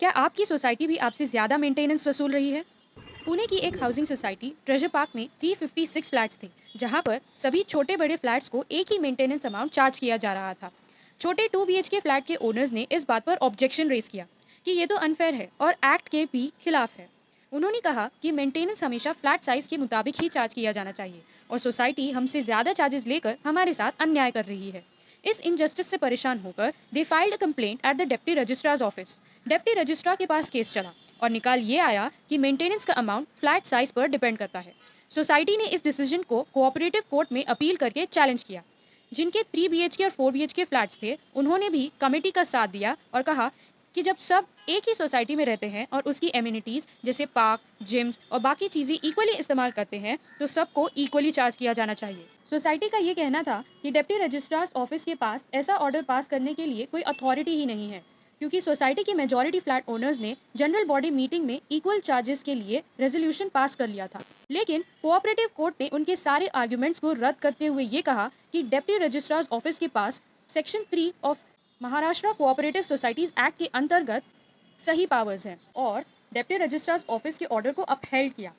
क्या आपकी सोसाइटी भी आपसे ज़्यादा मेंटेनेंस वसूल रही है? पुणे की एक हाउसिंग सोसाइटी ट्रेजर पार्क में 356 फ्लैट्स थे, जहां पर सभी छोटे बड़े फ्लैट्स को एक ही मेंटेनेंस अमाउंट चार्ज किया जा रहा था। छोटे 2 BHK फ्लैट के ओनर्स ने इस बात पर ऑब्जेक्शन रेज किया कि ये तो अनफेयर है और एक्ट के भी खिलाफ है। उन्होंने कहा कि मेंटेनेंस हमेशा फ्लैट साइज के मुताबिक ही चार्ज किया जाना चाहिए और सोसाइटी हमसे ज़्यादा चार्जेस लेकर हमारे साथ अन्याय कर रही है। इस इनजस्टिस से परेशान होकर they filed a complaint at the deputy registrar's office. Deputy registrar के पास केस चला और निकाल ये आया कि मेंटेनेंस का अमाउंट फ्लैट साइज पर डिपेंड करता है। सोसाइटी ने इस डिसीजन को कोऑपरेटिव कोर्ट में अपील करके चैलेंज किया। जिनके 3 BHK और 4 BHK फ्लैट्स थे, उन्होंने भी कमेटी का साथ दिया और कहा कि जब सब एक ही सोसाइटी में रहते हैं और उसकी एम्यूनिटीज़ जैसे पार्क, जिम्स और बाकी चीज़ें इक्वली इस्तेमाल करते हैं, तो सबको इक्वली चार्ज किया जाना चाहिए। सोसाइटी का ये कहना था कि डिप्टी रजिस्ट्रार्स ऑफिस के पास ऐसा ऑर्डर पास करने के लिए कोई अथॉरिटी ही नहीं है, क्योंकि सोसाइटी के मेजॉरिटी फ्लैट ओनर्स ने जनरल बॉडी मीटिंग में इक्वल चार्जेस के लिए रेजोल्यूशन पास कर लिया था। लेकिन कोऑपरेटिव कोर्ट ने उनके सारे आर्ग्यूमेंट्स को रद्द करते हुए ये कहा कि डिप्टी रजिस्ट्रार्स ऑफिस के पास section 3 of Maharashtra cooperative societies act के अंतर्गत सही पावर्स हैं और डिप्टी रजिस्ट्रार्स ऑफिस के ऑर्डर को अपहेल्ड किया।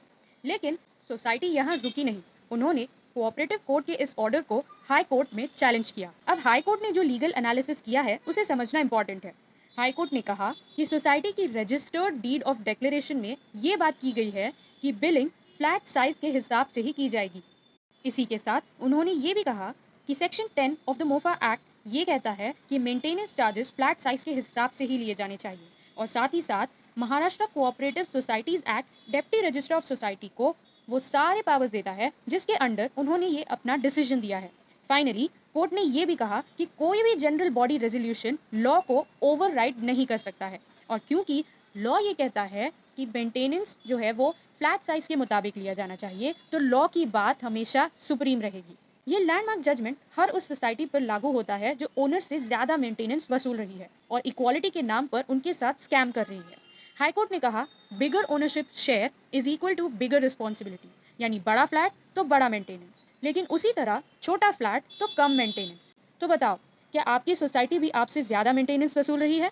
लेकिन सोसाइटी यहाँ रुकी नहीं, उन्होंने कोऑपरेटिव कोर्ट के इस ऑर्डर को हाई कोर्ट में चैलेंज किया। अब हाई कोर्ट ने जो लीगल एनालिसिस किया है उसे समझना इंपॉर्टेंट है। हाई कोर्ट ने कहा कि सोसाइटी की रजिस्टर्ड डीड ऑफ डिक्लेरेशन में ये बात की गई है कि बिलिंग फ्लैट साइज के हिसाब से ही की जाएगी। इसी के साथ उन्होंने ये भी कहा कि section 10 of the MOFA act ये कहता है कि मेंटेनेंस चार्जेस फ्लैट साइज के हिसाब से ही लिए जाने चाहिए और साथ ही साथ Maharashtra cooperative societies act deputy registrar of society को वो सारे पावर्स देता है जिसके अंडर उन्होंने ये अपना डिसीजन दिया है। फाइनली कोर्ट ने ये भी कहा कि कोई भी जनरल बॉडी रेजोल्यूशन लॉ को ओवरराइड नहीं कर सकता है और क्योंकि लॉ ये कहता है कि मेंटेनेंस जो है वो फ्लैट साइज के मुताबिक लिया जाना चाहिए, तो लॉ की बात हमेशा सुप्रीम रहेगी। ये लैंडमार्क जजमेंट हर उस सोसाइटी पर लागू होता है जो ओनर से ज़्यादा मेंटेनेंस वसूल रही है और इक्वालिटी के नाम पर उनके साथ स्कैम कर रही है। हाईकोर्ट ने कहा bigger ownership share is equal to bigger responsibility, यानी बड़ा फ्लैट तो बड़ा मेंटेनेंस, लेकिन उसी तरह छोटा फ्लैट तो कम मेंटेनेंस। तो बताओ, क्या आपकी सोसाइटी भी आपसे ज़्यादा मेंटेनेंस वसूल रही है?